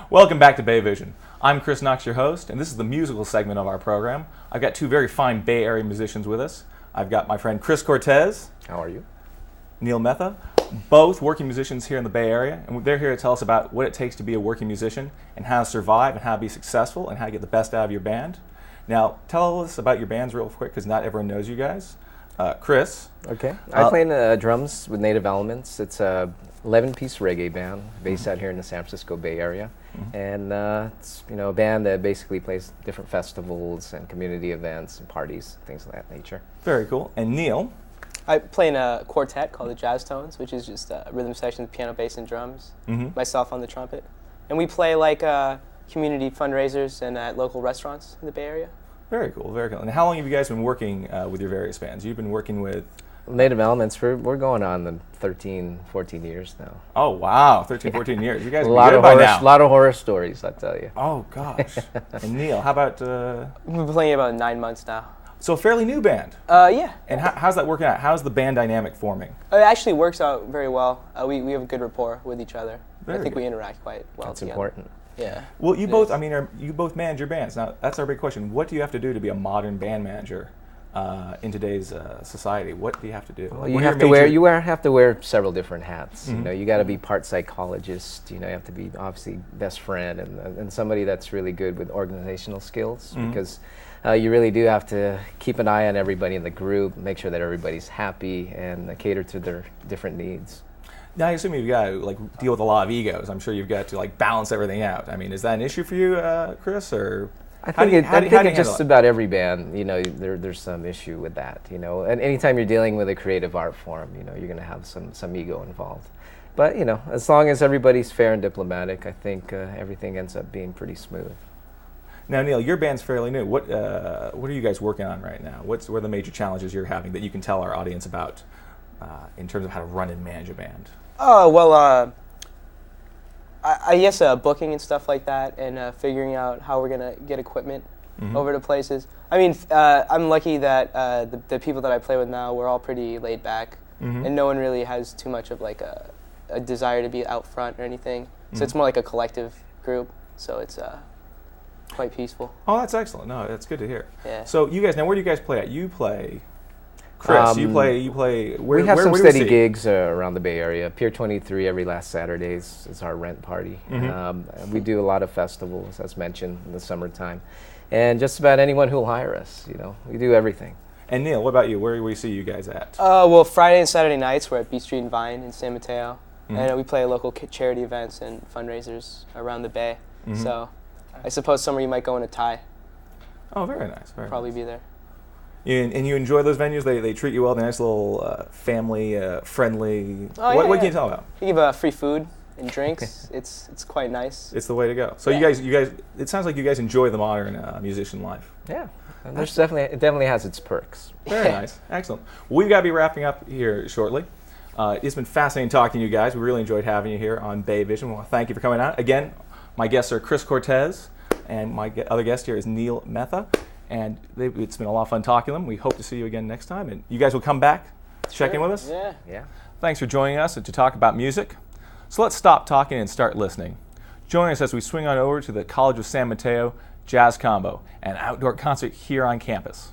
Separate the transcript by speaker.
Speaker 1: Welcome back to Bay Vision. I'm Chris Knox, your host, and this is the musical segment of our program. I've got two very fine Bay Area musicians with us. I've got my friend Chris Cortez.
Speaker 2: How are you?
Speaker 1: Neil Metha, both working musicians here in the Bay Area, and they're here to tell us about what it takes to be a working musician and how to survive and how to be successful and how to get the best out of your band. Now, tell us about your bands real quick, because not everyone knows you guys. Chris.
Speaker 2: Okay. I play drums with Native Elements. It's a 11-piece reggae band based out here in the San Francisco Bay Area. And it's a band that basically plays different festivals and community events and parties, things of that nature.
Speaker 1: Very cool. And Neil.
Speaker 3: I play in a quartet called the Jazz Tones, which is just a rhythm section with piano, bass, and drums. Myself on the trumpet. And we play community fundraisers and at local restaurants in the Bay Area.
Speaker 1: Very cool, very cool. And how long have you guys been working with your various bands? You've been working with...
Speaker 2: Native Elements, we're going on the 13, 14 years now.
Speaker 1: Oh, wow, 13, 14 years. You guys are
Speaker 2: good
Speaker 1: by now.
Speaker 2: A lot of horror stories, I tell you.
Speaker 1: Oh, gosh. And Neil, how about...
Speaker 3: We've been playing about 9 months now.
Speaker 1: So a fairly new band.
Speaker 3: Yeah.
Speaker 1: And how's that working out? How's the band dynamic forming?
Speaker 3: It actually works out very well. We have a good rapport with each other. I think we interact quite well
Speaker 2: That's
Speaker 3: together.
Speaker 2: important.
Speaker 3: Yeah.
Speaker 1: Well, you both manage your bands. Now, that's our big question. What do you have to do to be a modern band manager in today's society? What do you have to do?
Speaker 2: Well, you have to wear several different hats. You got to be part psychologist. You have to be obviously best friend and somebody that's really good with organizational skills because you really do have to keep an eye on everybody in the group, make sure that everybody's happy, and cater to their different needs.
Speaker 1: Now, I assume you've got to deal with a lot of egos. I'm sure you've got to balance everything out. I mean, is that an issue for you, Chris, or?
Speaker 2: I think just about every band, there's some issue with that, And anytime you're dealing with a creative art form, you're going to have some ego involved. But as long as everybody's fair and diplomatic, I think everything ends up being pretty smooth.
Speaker 1: Now, Neil, your band's fairly new. What are you guys working on right now? What are the major challenges you're having that you can tell our audience about in terms of how to run and manage a band?
Speaker 3: Oh, well, I guess booking and stuff like that and figuring out how we're going to get equipment over to places. I mean, I'm lucky that the people that I play with now, we're all pretty laid back and no one really has too much of a desire to be out front or anything. So it's more like a collective group, so it's quite peaceful.
Speaker 1: Oh, that's excellent. No, that's good to hear.
Speaker 3: Yeah.
Speaker 1: So you guys, now where do you guys play at? You play... Chris, you play.
Speaker 2: We have some steady gigs around the Bay Area. Pier 23 every last Saturdays is our rent party. We do a lot of festivals, as mentioned, in the summertime, and just about anyone who'll hire us. We do everything.
Speaker 1: And Neil, what about you? Where do we see you guys at?
Speaker 3: Well, Friday and Saturday nights we're at B Street and Vine in San Mateo, and we play local charity events and fundraisers around the Bay. So, I suppose summer you might go in a tie.
Speaker 1: Oh, very nice.
Speaker 3: Probably be there.
Speaker 1: And you enjoy those venues? They treat you well? They're nice little family friendly. What can you tell about?
Speaker 3: You give free food and drinks. It's quite nice.
Speaker 1: It's the way to go. So you guys, it sounds like you guys enjoy the modern musician life.
Speaker 2: Yeah, and it definitely has its perks.
Speaker 1: Very nice, excellent. We've got to be wrapping up here shortly. It's been fascinating talking to you guys. We really enjoyed having you here on Bay Vision. Well, thank you for coming out. Again, my guests are Chris Cortez, and my other guest here is Neil Metha. And it's been a lot of fun talking to them. We hope to see you again next time. And you guys will come back to check in with us?
Speaker 3: Yeah.
Speaker 1: Thanks for joining us and to talk about music. So let's stop talking and start listening. Join us as we swing on over to the College of San Mateo Jazz Combo, an outdoor concert here on campus.